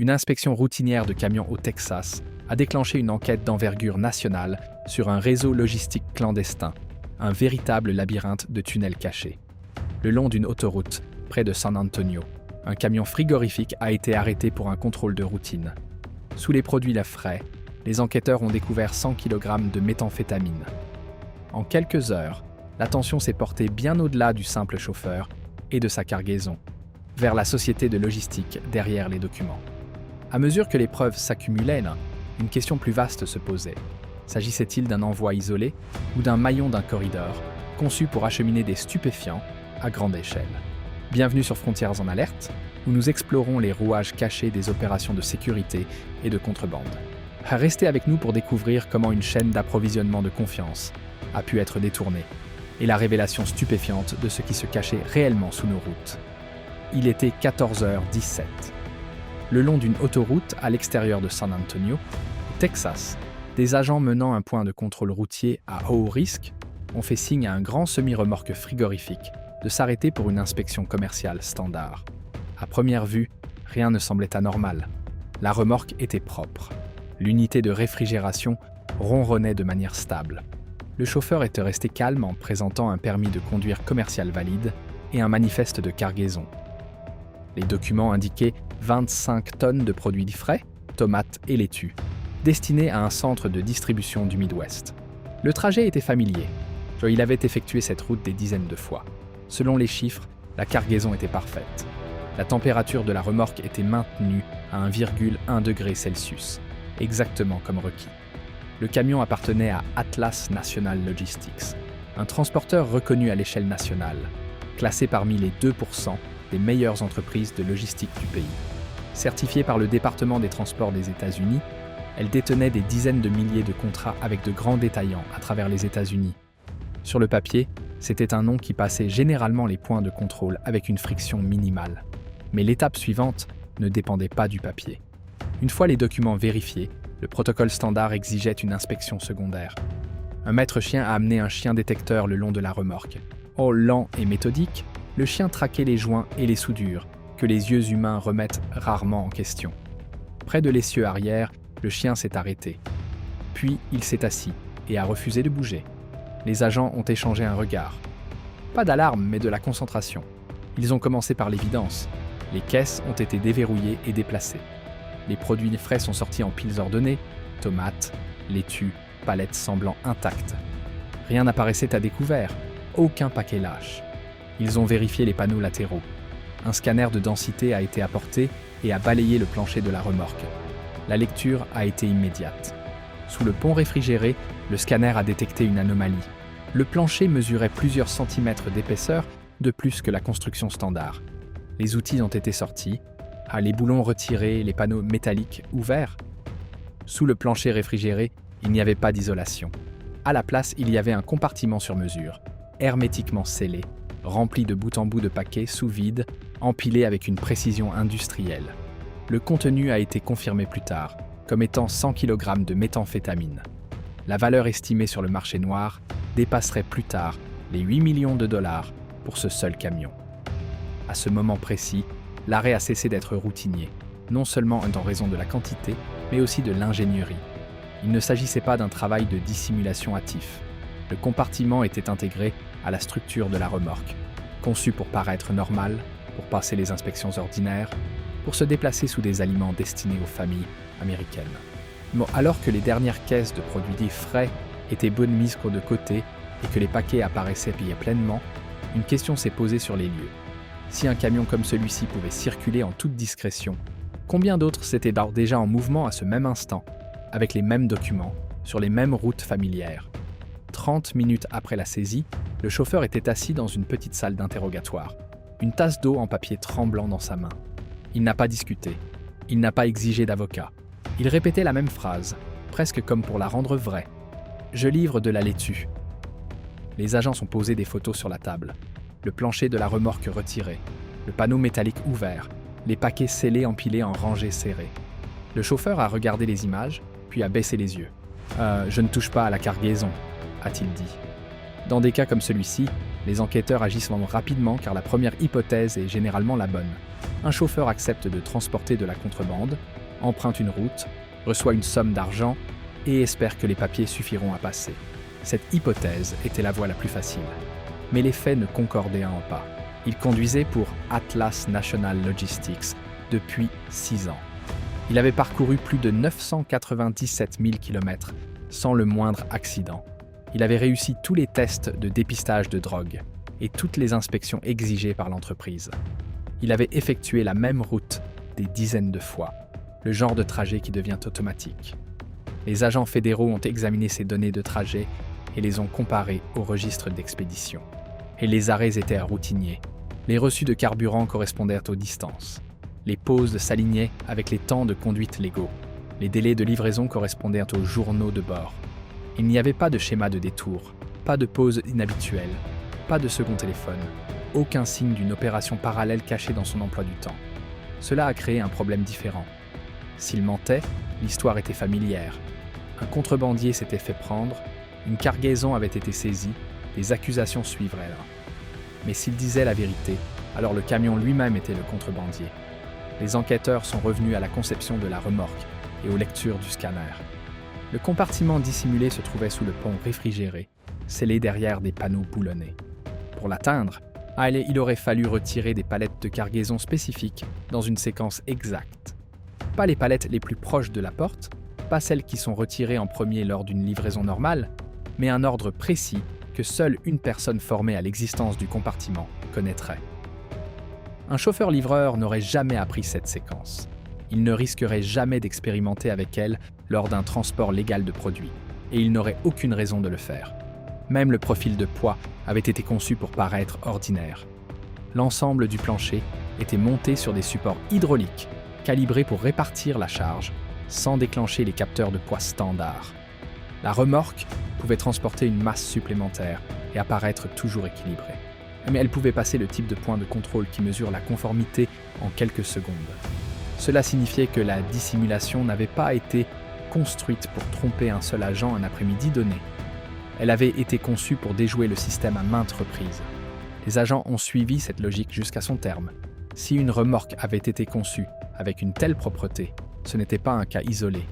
une inspection routinière de camions au Texas a déclenché une enquête d'envergure nationale sur un réseau logistique clandestin, un véritable labyrinthe de tunnels cachés. Le long d'une autoroute, près de San Antonio, un camion frigorifique a été arrêté pour un contrôle de routine. Sous les produits frais, les enquêteurs ont découvert 100 kg de méthamphétamine. En quelques heures, l'attention s'est portée bien au-delà du simple chauffeur et de sa cargaison, vers la société de logistique derrière les documents. À mesure que les preuves s'accumulaient, une question plus vaste se posait. S'agissait-il d'un envoi isolé ou d'un maillon d'un corridor conçu pour acheminer des stupéfiants à grande échelle? Bienvenue sur Frontières en alerte, où nous explorons les rouages cachés des opérations de sécurité et de contrebande. Restez avec nous pour découvrir comment une chaîne d'approvisionnement de confiance a pu être détournée et la révélation stupéfiante de ce qui se cachait réellement sous nos routes. Il était 14h17. Le long d'une autoroute à l'extérieur de San Antonio, au Texas, des agents menant un point de contrôle routier à haut risque ont fait signe à un grand semi-remorque frigorifique de s'arrêter pour une inspection commerciale standard. À première vue, rien ne semblait anormal. La remorque était propre. L'unité de réfrigération ronronnait de manière stable. Le chauffeur était resté calme en présentant un permis de conduire commercial valide et un manifeste de cargaison. Les documents indiquaient 25 tonnes de produits frais, tomates et laitues, destinés à un centre de distribution du Midwest. Le trajet était familier. Il avait effectué cette route des dizaines de fois. Selon les chiffres, la cargaison était parfaite. La température de la remorque était maintenue à 1,1 degré Celsius, exactement comme requis. Le camion appartenait à Atlas National Logistics, un transporteur reconnu à l'échelle nationale, classé parmi les 2% des meilleures entreprises de logistique du pays. Certifiée par le département des transports des États-Unis, elle détenait des dizaines de milliers de contrats avec de grands détaillants à travers les États-Unis. Sur le papier, c'était un nom qui passait généralement les points de contrôle avec une friction minimale. Mais l'étape suivante ne dépendait pas du papier. Une fois les documents vérifiés, le protocole standard exigeait une inspection secondaire. Un maître chien a amené un chien détecteur le long de la remorque. Lent et méthodique, le chien traquait les joints et les soudures, que les yeux humains remettent rarement en question. Près de l'essieu arrière, le chien s'est arrêté. Puis il s'est assis et a refusé de bouger. Les agents ont échangé un regard. Pas d'alarme, mais de la concentration. Ils ont commencé par l'évidence. Les caisses ont été déverrouillées et déplacées. Les produits frais sont sortis en piles ordonnées, tomates, laitues, palettes semblant intactes. Rien n'apparaissait à découvert, aucun paquet lâche. Ils ont vérifié les panneaux latéraux. Un scanner de densité a été apporté et a balayé le plancher de la remorque. La lecture a été immédiate. Sous le pont réfrigéré, le scanner a détecté une anomalie. Le plancher mesurait plusieurs centimètres d'épaisseur de plus que la construction standard. Les outils ont été sortis, les boulons retirés, les panneaux métalliques ouverts. Sous le plancher réfrigéré, il n'y avait pas d'isolation. À la place, il y avait un compartiment sur mesure, hermétiquement scellé, rempli de bout en bout de paquets sous vide, empilés avec une précision industrielle. Le contenu a été confirmé plus tard, comme étant 100 kg de méthamphétamine. La valeur estimée sur le marché noir dépasserait plus tard les 8 millions de dollars pour ce seul camion. À ce moment précis, l'arrêt a cessé d'être routinier, non seulement en raison de la quantité, mais aussi de l'ingénierie. Il ne s'agissait pas d'un travail de dissimulation hâtif. Le compartiment était intégré à la structure de la remorque, conçu pour paraître normal, pour passer les inspections ordinaires, pour se déplacer sous des aliments destinés aux familles américaines. Alors que les dernières caisses de produits frais étaient bonnes mises de côté et que les paquets apparaissaient pleinement, une question s'est posée sur les lieux. Si un camion comme celui-ci pouvait circuler en toute discrétion, combien d'autres s'étaient déjà en mouvement à ce même instant, avec les mêmes documents, sur les mêmes routes familières? 30 minutes après la saisie, le chauffeur était assis dans une petite salle d'interrogatoire, une tasse d'eau en papier tremblant dans sa main. Il n'a pas discuté, il n'a pas exigé d'avocat. Il répétait la même phrase, presque comme pour la rendre vraie. « Je livre de la laitue. » Les agents ont posé des photos sur la table. Le plancher de la remorque retiré, le panneau métallique ouvert, les paquets scellés empilés en rangées serrées. Le chauffeur a regardé les images, puis a baissé les yeux. Je ne touche pas à la cargaison, a-t-il dit. Dans des cas comme celui-ci, Les enquêteurs agissent rapidement car la première hypothèse est généralement la bonne. Un chauffeur accepte de transporter de la contrebande, emprunte une route, reçoit une somme d'argent et espère que les papiers suffiront à passer. Cette hypothèse était la voie la plus facile. Mais les faits ne concordaient en pas. Il conduisait pour Atlas National Logistics depuis 6 ans. Il avait parcouru plus de 997 000 km sans le moindre accident. Il avait réussi tous les tests de dépistage de drogue et toutes les inspections exigées par l'entreprise. Il avait effectué la même route des dizaines de fois, le genre de trajet qui devient automatique. Les agents fédéraux ont examiné ces données de trajet et les ont comparées au registre d'expédition. Et les arrêts étaient routiniers. Les reçus de carburant correspondaient aux distances. Les pauses s'alignaient avec les temps de conduite légaux. Les délais de livraison correspondaient aux journaux de bord. Il n'y avait pas de schéma de détour, pas de pause inhabituelle, pas de second téléphone, aucun signe d'une opération parallèle cachée dans son emploi du temps. Cela a créé un problème différent. S'il mentait, l'histoire était familière. Un contrebandier s'était fait prendre, une cargaison avait été saisie, des accusations suivraient. Mais s'il disait la vérité, alors le camion lui-même était le contrebandier. Les enquêteurs sont revenus à la conception de la remorque et aux lectures du scanner. Le compartiment dissimulé se trouvait sous le pont réfrigéré, scellé derrière des panneaux boulonnés. Pour l'atteindre, il aurait fallu retirer des palettes de cargaison spécifiques dans une séquence exacte. Pas les palettes les plus proches de la porte, pas celles qui sont retirées en premier lors d'une livraison normale, mais un ordre précis que seule une personne formée à l'existence du compartiment connaîtrait. Un chauffeur-livreur n'aurait jamais appris cette séquence. Il ne risquerait jamais d'expérimenter avec elle lors d'un transport légal de produits, et il n'aurait aucune raison de le faire. Même le profil de poids avait été conçu pour paraître ordinaire. L'ensemble du plancher était monté sur des supports hydrauliques, calibrés pour répartir la charge, sans déclencher les capteurs de poids standards. La remorque pouvait transporter une masse supplémentaire et apparaître toujours équilibrée. Mais elle pouvait passer le type de point de contrôle qui mesure la conformité en quelques secondes. Cela signifiait que la dissimulation n'avait pas été construite pour tromper un seul agent un après-midi donné. Elle avait été conçue pour déjouer le système à maintes reprises. Les agents ont suivi cette logique jusqu'à son terme. Si une remorque avait été conçue avec une telle propreté, ce n'était pas un cas isolé.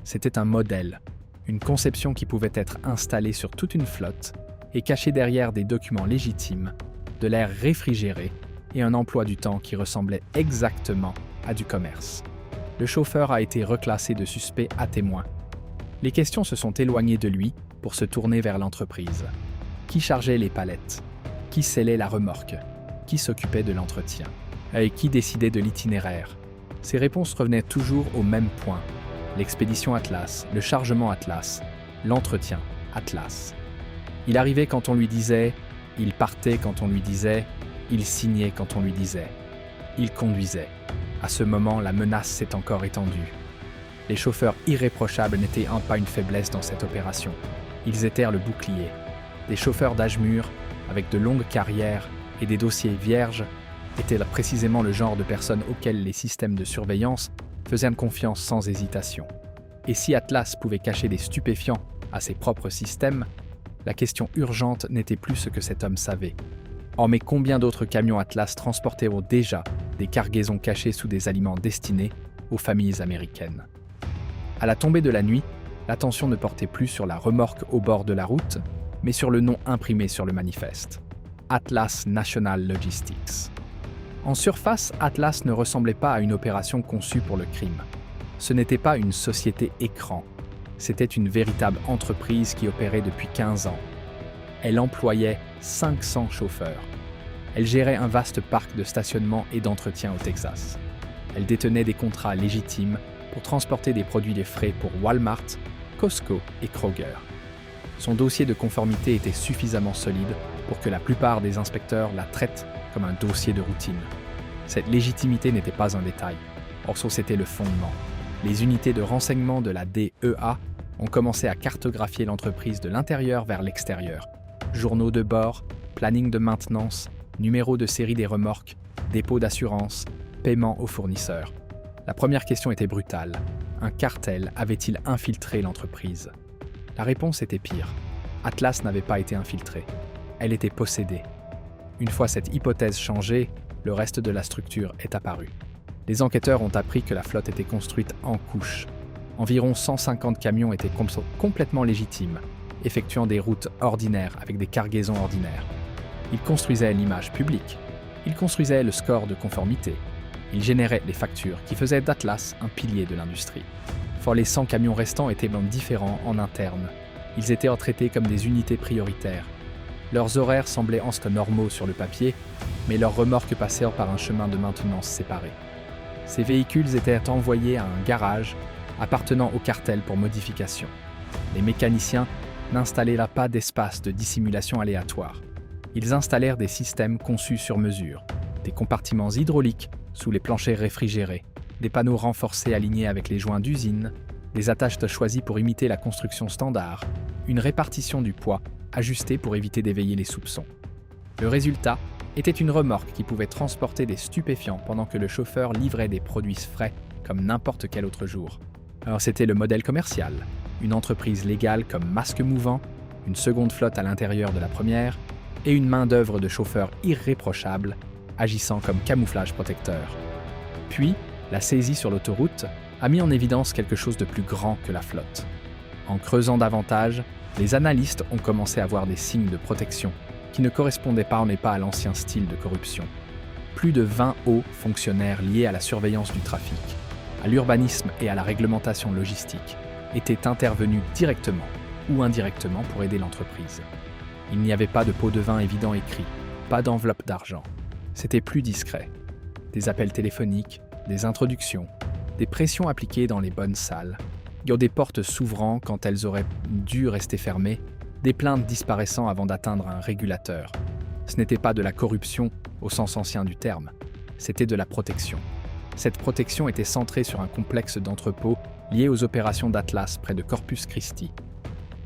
C'était un modèle, une conception qui pouvait être installée sur toute une flotte et cachée derrière des documents légitimes, de l'air réfrigéré et un emploi du temps qui ressemblait exactement à du commerce. Le chauffeur a été reclassé de suspect à témoin. Les questions se sont éloignées de lui pour se tourner vers l'entreprise. Qui chargeait les palettes? Qui scellait la remorque? Qui s'occupait de l'entretien? Et qui décidait de l'itinéraire? Ces réponses revenaient toujours au même point. L'expédition Atlas, le chargement Atlas, l'entretien Atlas. Il arrivait quand on lui disait, il partait quand on lui disait, il signait quand on lui disait, il conduisait. À ce moment, la menace s'est encore étendue. Les chauffeurs irréprochables n'étaient pas une faiblesse dans cette opération. Ils étaient le bouclier. Des chauffeurs d'âge mûr, avec de longues carrières et des dossiers vierges, étaient précisément le genre de personnes auxquelles les systèmes de surveillance faisaient confiance sans hésitation. Et si Atlas pouvait cacher des stupéfiants à ses propres systèmes, la question urgente n'était plus ce que cet homme savait. Oh, mais combien d'autres camions Atlas transportaient déjà des cargaisons cachées sous des aliments destinés aux familles américaines? À la tombée de la nuit, l'attention ne portait plus sur la remorque au bord de la route, mais sur le nom imprimé sur le manifeste. Atlas National Logistics. En surface, Atlas ne ressemblait pas à une opération conçue pour le crime. Ce n'était pas une société écran. C'était une véritable entreprise qui opérait depuis 15 ans. Elle employait 500 chauffeurs. Elle gérait un vaste parc de stationnement et d'entretien au Texas. Elle détenait des contrats légitimes pour transporter des produits de frais pour Walmart, Costco et Kroger. Son dossier de conformité était suffisamment solide pour que la plupart des inspecteurs la traitent comme un dossier de routine. Cette légitimité n'était pas un détail, or c'était le fondement. Les unités de renseignement de la DEA ont commencé à cartographier l'entreprise de l'intérieur vers l'extérieur. Journaux de bord, planning de maintenance, numéro de série des remorques, dépôt d'assurance, paiement aux fournisseurs. La première question était brutale. Un cartel avait-il infiltré l'entreprise? La réponse était pire. Atlas n'avait pas été infiltrée. Elle était possédée. Une fois cette hypothèse changée, le reste de la structure est apparu. Les enquêteurs ont appris que la flotte était construite en couches. Environ 150 camions étaient complètement légitimes, effectuant des routes ordinaires avec des cargaisons ordinaires. Ils construisaient l'image publique. Ils construisaient le score de conformité. Ils généraient les factures qui faisaient d'Atlas un pilier de l'industrie. Fort les 100 camions restants étaient différents en interne. Ils étaient traités comme des unités prioritaires. Leurs horaires semblaient en ce normaux sur le papier, mais leurs remorques passèrent par un chemin de maintenance séparé. Ces véhicules étaient envoyés à un garage appartenant au cartel pour modification. Les mécaniciens n'installaient là pas d'espace de dissimulation aléatoire. Ils installèrent des systèmes conçus sur mesure, des compartiments hydrauliques sous les planchers réfrigérés, des panneaux renforcés alignés avec les joints d'usine, des attaches choisies pour imiter la construction standard, une répartition du poids ajustée pour éviter d'éveiller les soupçons. Le résultat était une remorque qui pouvait transporter des stupéfiants pendant que le chauffeur livrait des produits frais comme n'importe quel autre jour. Alors c'était le modèle commercial, une entreprise légale comme masque mouvant, une seconde flotte à l'intérieur de la première, et une main-d'œuvre de chauffeurs irréprochables, agissant comme camouflage protecteur. Puis, la saisie sur l'autoroute a mis en évidence quelque chose de plus grand que la flotte. En creusant davantage, les analystes ont commencé à voir des signes de protection qui ne correspondaient pas à l'ancien style de corruption. Plus de 20 hauts fonctionnaires liés à la surveillance du trafic, à l'urbanisme et à la réglementation logistique étaient intervenus directement ou indirectement pour aider l'entreprise. Il n'y avait pas de pot de vin évident écrit, pas d'enveloppe d'argent. C'était plus discret. Des appels téléphoniques, des introductions, des pressions appliquées dans les bonnes salles, des portes s'ouvrant quand elles auraient dû rester fermées, des plaintes disparaissant avant d'atteindre un régulateur. Ce n'était pas de la corruption au sens ancien du terme, c'était de la protection. Cette protection était centrée sur un complexe d'entrepôts lié aux opérations d'Atlas près de Corpus Christi.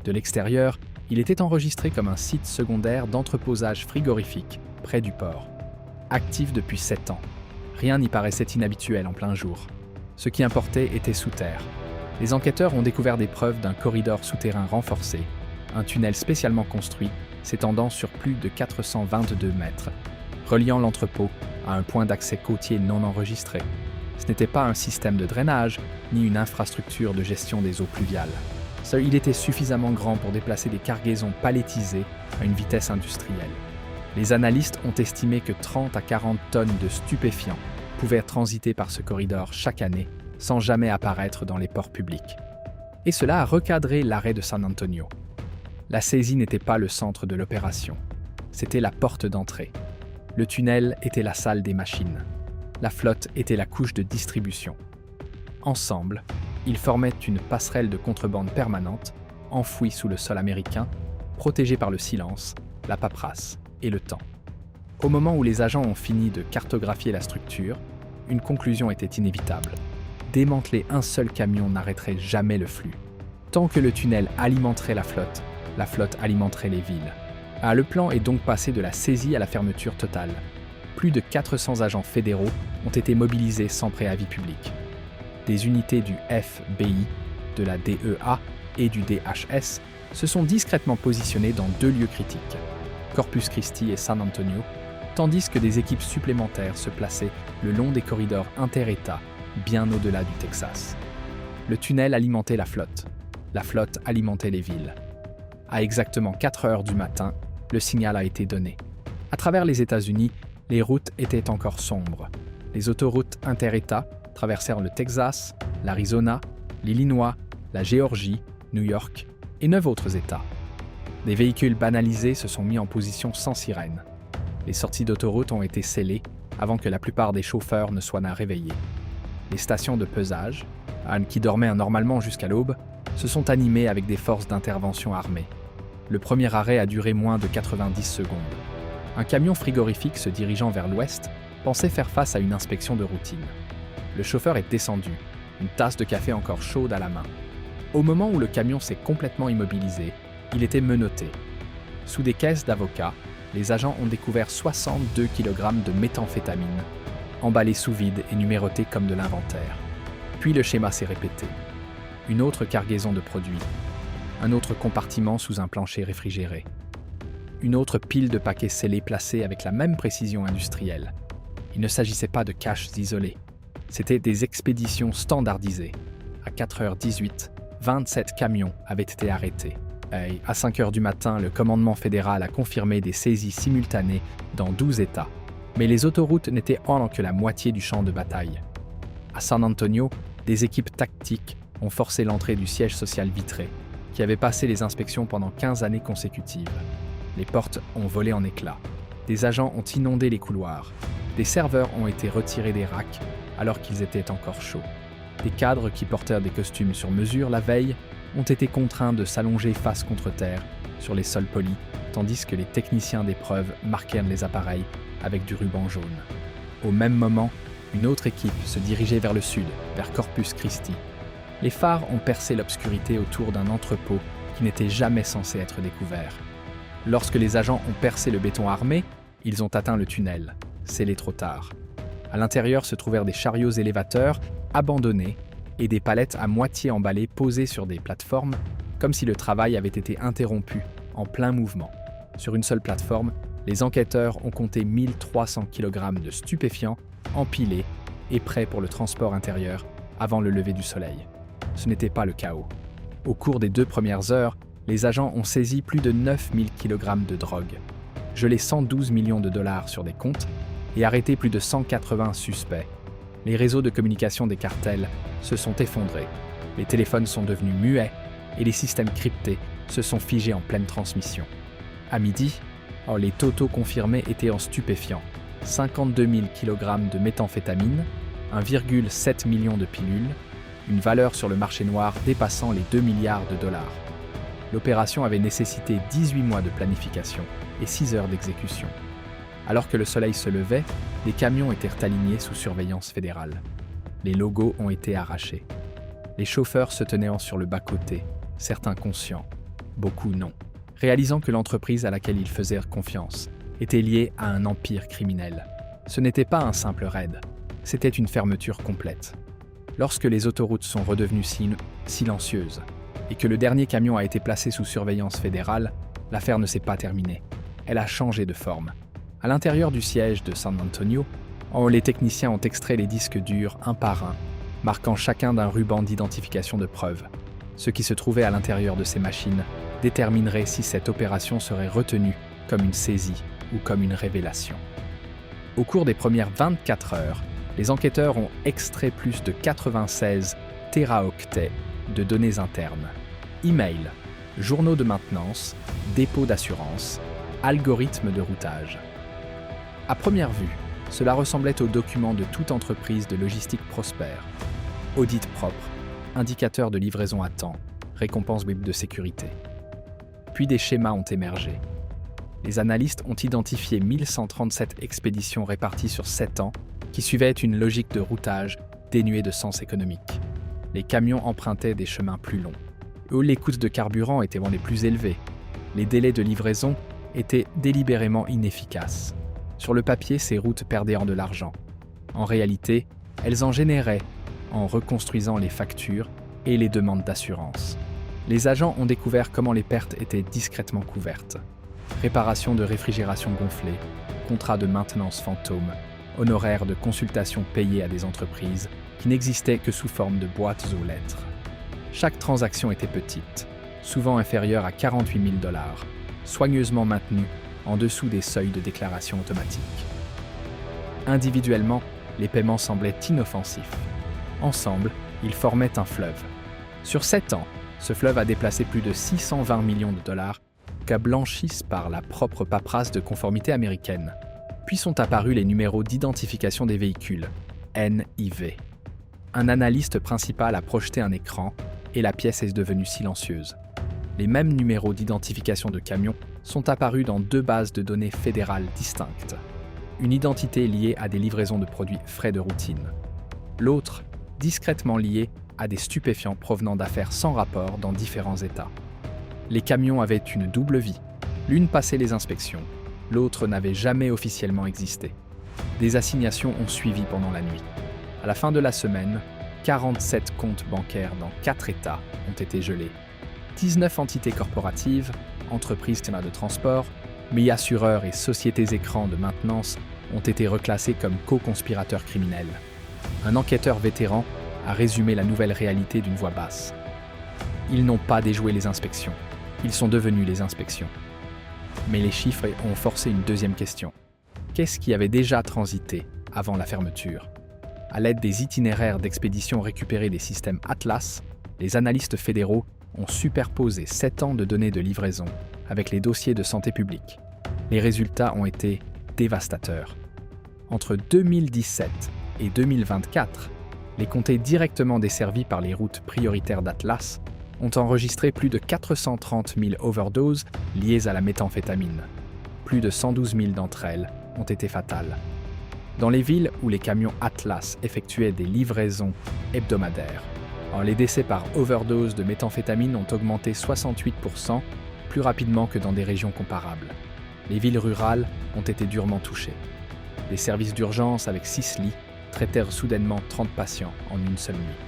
De l'extérieur, il était enregistré comme un site secondaire d'entreposage frigorifique près du port. Actif depuis 7 ans, rien n'y paraissait inhabituel en plein jour. Ce qui importait était sous terre. Les enquêteurs ont découvert des preuves d'un corridor souterrain renforcé, un tunnel spécialement construit s'étendant sur plus de 422 mètres, reliant l'entrepôt à un point d'accès côtier non enregistré. Ce n'était pas un système de drainage, ni une infrastructure de gestion des eaux pluviales. Il était suffisamment grand pour déplacer des cargaisons palettisées à une vitesse industrielle. Les analystes ont estimé que 30 à 40 tonnes de stupéfiants pouvaient transiter par ce corridor chaque année sans jamais apparaître dans les ports publics. Et cela a recadré l'arrêt de San Antonio. La saisie n'était pas le centre de l'opération, c'était la porte d'entrée. Le tunnel était la salle des machines. La flotte était la couche de distribution. Ensemble, ils formaient une passerelle de contrebande permanente, enfouie sous le sol américain, protégée par le silence, la paperasse et le temps. Au moment où les agents ont fini de cartographier la structure, une conclusion était inévitable. Démanteler un seul camion n'arrêterait jamais le flux. Tant que le tunnel alimenterait la flotte alimenterait les villes. Le plan est donc passé de la saisie à la fermeture totale. Plus de 400 agents fédéraux ont été mobilisés sans préavis public. Des unités du FBI, de la DEA et du DHS se sont discrètement positionnées dans 2 lieux critiques, Corpus Christi et San Antonio, tandis que des équipes supplémentaires se plaçaient le long des corridors inter-États, bien au-delà du Texas. Le tunnel alimentait la flotte alimentait les villes. À exactement 4 heures du matin, le signal a été donné. À travers les États-Unis, les routes étaient encore sombres. Les autoroutes inter-États traversèrent le Texas, l'Arizona, l'Illinois, la Géorgie, New York et 9 autres États. Des véhicules banalisés se sont mis en position sans sirène. Les sorties d'autoroute ont été scellées avant que la plupart des chauffeurs ne soient réveillés. Les stations de pesage, qui dormaient normalement jusqu'à l'aube, se sont animées avec des forces d'intervention armées. Le premier arrêt a duré moins de 90 secondes. Un camion frigorifique se dirigeant vers l'ouest pensait faire face à une inspection de routine. Le chauffeur est descendu, une tasse de café encore chaude à la main. Au moment où le camion s'est complètement immobilisé, il était menotté. Sous des caisses d'avocats, les agents ont découvert 62 kg de méthamphétamine, emballés sous vide et numérotés comme de l'inventaire. Puis le schéma s'est répété. Une autre cargaison de produits, un autre compartiment sous un plancher réfrigéré. une autre pile de paquets scellés placés avec la même précision industrielle. Il ne s'agissait pas de caches isolées. C'étaient des expéditions standardisées. À 4h18, 27 camions avaient été arrêtés. Et à 5h du matin, le commandement fédéral a confirmé des saisies simultanées dans 12 États. Mais les autoroutes n'étaient en que la moitié du champ de bataille. À San Antonio, des équipes tactiques ont forcé l'entrée du siège social vitré, qui avait passé les inspections pendant 15 années consécutives. Les portes ont volé en éclats. Des agents ont inondé les couloirs. Des serveurs ont été retirés des racks alors qu'ils étaient encore chauds. Des cadres qui portèrent des costumes sur mesure la veille ont été contraints de s'allonger face contre terre sur les sols polis, tandis que les techniciens d'épreuve marquèrent les appareils avec du ruban jaune. Au même moment, une autre équipe se dirigeait vers le sud, vers Corpus Christi. Les phares ont percé l'obscurité autour d'un entrepôt qui n'était jamais censé être découvert. Lorsque les agents ont percé le béton armé, ils ont atteint le tunnel, scellé trop tard. À l'intérieur se trouvèrent des chariots élévateurs abandonnés et des palettes à moitié emballées posées sur des plateformes, comme si le travail avait été interrompu en plein mouvement. Sur une seule plateforme, les enquêteurs ont compté 1300 kg de stupéfiants empilés et prêts pour le transport intérieur avant le lever du soleil. Ce n'était pas le chaos. Au cours des 2 premières heures, les agents ont saisi plus de 9000 kg de drogue, gelé 112 millions de dollars sur des comptes et arrêté plus de 180 suspects. Les réseaux de communication des cartels se sont effondrés, les téléphones sont devenus muets et les systèmes cryptés se sont figés en pleine transmission. À midi, les totaux confirmés étaient en stupéfiants. 52 000 kg de méthamphétamine, 1,7 million de pilules, une valeur sur le marché noir dépassant les 2 milliards de dollars. L'opération avait nécessité 18 mois de planification et 6 heures d'exécution. Alors que le soleil se levait, les camions étaient alignés sous surveillance fédérale. Les logos ont été arrachés. Les chauffeurs se tenaient sur le bas-côté, certains conscients, beaucoup non, réalisant que l'entreprise à laquelle ils faisaient confiance était liée à un empire criminel. Ce n'était pas un simple raid, c'était une fermeture complète. Lorsque les autoroutes sont redevenues silencieuses et que le dernier camion a été placé sous surveillance fédérale, l'affaire ne s'est pas terminée. Elle a changé de forme. À l'intérieur du siège de San Antonio, les techniciens ont extrait les disques durs un par un, marquant chacun d'un ruban d'identification de preuve. Ce qui se trouvait à l'intérieur de ces machines déterminerait si cette opération serait retenue comme une saisie ou comme une révélation. Au cours des premières 24 heures, les enquêteurs ont extrait plus de 96 téraoctets de données internes. Emails, journaux de maintenance, dépôts d'assurance, algorithmes de routage. À première vue, cela ressemblait aux documents de toute entreprise de logistique prospère. Audit propre, indicateur de livraison à temps, récompense web de sécurité. Puis des schémas ont émergé. Les analystes ont identifié 1137 expéditions réparties sur 7 ans qui suivaient une logique de routage dénuée de sens économique. Les camions empruntaient des chemins plus longs. Les coûts de carburant étaient les plus élevés. Les délais de livraison étaient délibérément inefficaces. Sur le papier, ces routes perdaient de l'argent. En réalité, elles en généraient en reconstruisant les factures et les demandes d'assurance. Les agents ont découvert comment les pertes étaient discrètement couvertes. Réparation de réfrigération gonflée, contrats de maintenance fantôme, honoraires de consultation payés à des entreprises qui n'existaient que sous forme de boîtes aux lettres. Chaque transaction était petite, souvent inférieure à 48 000 $, soigneusement maintenue en dessous des seuils de déclaration automatique. Individuellement, les paiements semblaient inoffensifs. Ensemble, ils formaient un fleuve. Sur 7 ans, ce fleuve a déplacé plus de 620 millions de dollars qu'à blanchissent par la propre paperasse de conformité américaine. Puis sont apparus les numéros d'identification des véhicules, NIV. Un analyste principal a projeté un écran et la pièce est devenue silencieuse. Les mêmes numéros d'identification de camions sont apparus dans 2 bases de données fédérales distinctes. Une identité liée à des livraisons de produits frais de routine. L'autre, discrètement liée à des stupéfiants provenant d'affaires sans rapport dans différents États. Les camions avaient une double vie. L'une passait les inspections, l'autre n'avait jamais officiellement existé. Des assignations ont suivi pendant la nuit. À la fin de la semaine, 47 comptes bancaires dans 4 États ont été gelés. 19 entités corporatives, entreprises de transport, mais assureurs et sociétés écrans de maintenance ont été reclassés comme co-conspirateurs criminels. Un enquêteur vétéran a résumé la nouvelle réalité d'une voix basse. Ils n'ont pas déjoué les inspections. Ils sont devenus les inspections. Mais les chiffres ont forcé une deuxième question. Qu'est-ce qui avait déjà transité avant la fermeture? À l'aide des itinéraires d'expédition récupérés des systèmes Atlas, les analystes fédéraux ont superposé 7 ans de données de livraison avec les dossiers de santé publique. Les résultats ont été dévastateurs. Entre 2017 et 2024, les comtés directement desservis par les routes prioritaires d'Atlas ont enregistré plus de 430 000 overdoses liées à la méthamphétamine. Plus de 112 000 d'entre elles ont été fatales. Dans les villes où les camions Atlas effectuaient des livraisons hebdomadaires, les décès par overdose de méthamphétamine ont augmenté 68% plus rapidement que dans des régions comparables. Les villes rurales ont été durement touchées. Les services d'urgence avec 6 lits traitèrent soudainement 30 patients en une seule nuit.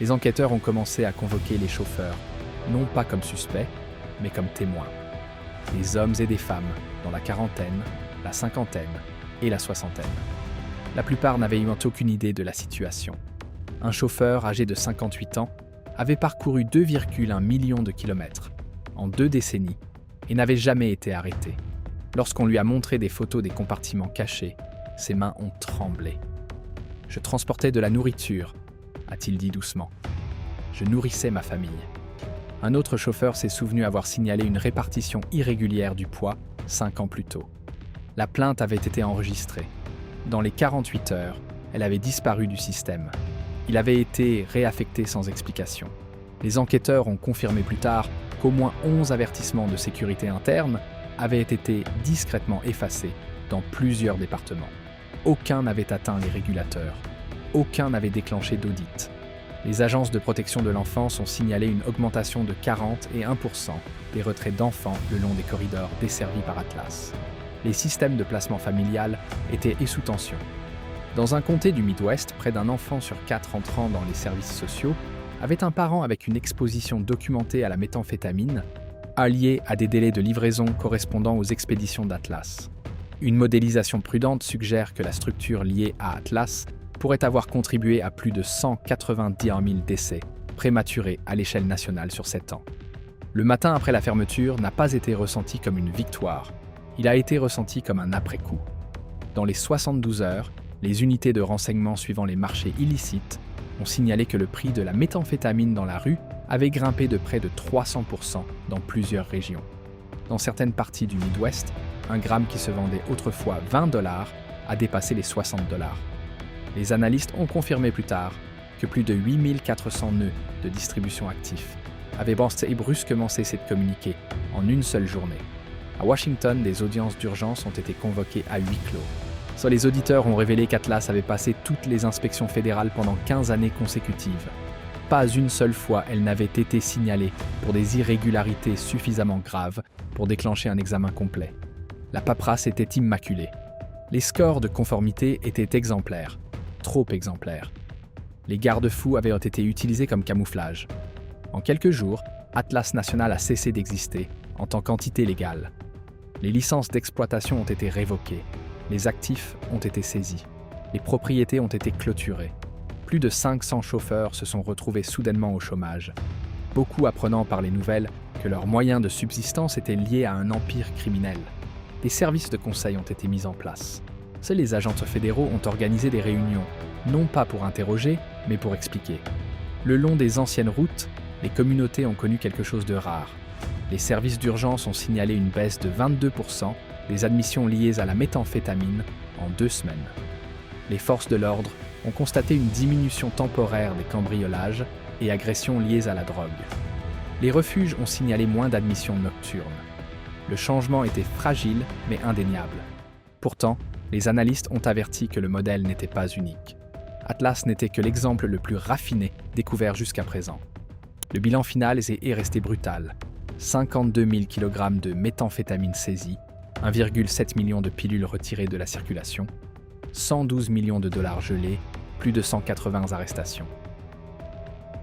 Les enquêteurs ont commencé à convoquer les chauffeurs, non pas comme suspects, mais comme témoins. Des hommes et des femmes dans la quarantaine, la cinquantaine et la soixantaine. La plupart n'avaient eu aucune idée de la situation. Un chauffeur âgé de 58 ans avait parcouru 2,1 millions de kilomètres en 2 décennies et n'avait jamais été arrêté. Lorsqu'on lui a montré des photos des compartiments cachés, ses mains ont tremblé. « Je transportais de la nourriture », a-t-il dit doucement. « Je nourrissais ma famille. » Un autre chauffeur s'est souvenu avoir signalé une répartition irrégulière du poids 5 ans plus tôt. La plainte avait été enregistrée. Dans les 48 heures, elle avait disparu du système. Il avait été réaffecté sans explication. Les enquêteurs ont confirmé plus tard qu'au moins 11 avertissements de sécurité interne avaient été discrètement effacés dans plusieurs départements. Aucun n'avait atteint les régulateurs. Aucun n'avait déclenché d'audit. Les agences de protection de l'enfance ont signalé une augmentation de 40 et 1% des retraits d'enfants le long des corridors desservis par Atlas. Les systèmes de placement familial étaient sous tension. Dans un comté du Midwest, près d'un enfant sur 4 entrant dans les services sociaux avait un parent avec une exposition documentée à la méthamphétamine, alliée à des délais de livraison correspondant aux expéditions d'Atlas. Une modélisation prudente suggère que la structure liée à Atlas pourrait avoir contribué à plus de 190 000 décès prématurés à l'échelle nationale sur 7 ans. Le matin après la fermeture n'a pas été ressenti comme une victoire, il a été ressenti comme un après-coup. Dans les 72 heures, les unités de renseignement suivant les marchés illicites ont signalé que le prix de la méthamphétamine dans la rue avait grimpé de près de 300% dans plusieurs régions. Dans certaines parties du Midwest, un gramme qui se vendait autrefois 20 $ a dépassé les 60 $. Les analystes ont confirmé plus tard que plus de 8400 nœuds de distribution actifs avaient brusquement cessé de communiquer en une seule journée. À Washington, des audiences d'urgence ont été convoquées à huis clos. Les auditeurs ont révélé qu'Atlas avait passé toutes les inspections fédérales pendant 15 années consécutives. Pas une seule fois elle n'avait été signalée pour des irrégularités suffisamment graves pour déclencher un examen complet. La paperasse était immaculée. Les scores de conformité étaient exemplaires, trop exemplaires. Les garde-fous avaient été utilisés comme camouflage. En quelques jours, Atlas National a cessé d'exister en tant qu'entité légale. Les licences d'exploitation ont été révoquées. Les actifs ont été saisis. Les propriétés ont été clôturées. Plus de 500 chauffeurs se sont retrouvés soudainement au chômage, beaucoup apprenant par les nouvelles que leurs moyens de subsistance étaient liés à un empire criminel. Des services de conseil ont été mis en place. Seuls les agents fédéraux ont organisé des réunions, non pas pour interroger, mais pour expliquer. Le long des anciennes routes, les communautés ont connu quelque chose de rare. Les services d'urgence ont signalé une baisse de 22% des admissions liées à la méthamphétamine en 2 semaines. Les forces de l'ordre ont constaté une diminution temporaire des cambriolages et agressions liées à la drogue. Les refuges ont signalé moins d'admissions nocturnes. Le changement était fragile mais indéniable. Pourtant, les analystes ont averti que le modèle n'était pas unique. Atlas n'était que l'exemple le plus raffiné découvert jusqu'à présent. Le bilan final est resté brutal. 52 000 kg de méthamphétamine saisie, 1,7 million de pilules retirées de la circulation, 112 millions de dollars gelés, plus de 180 arrestations.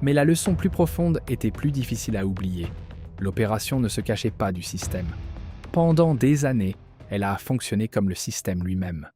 Mais la leçon plus profonde était plus difficile à oublier. L'opération ne se cachait pas du système. Pendant des années, elle a fonctionné comme le système lui-même.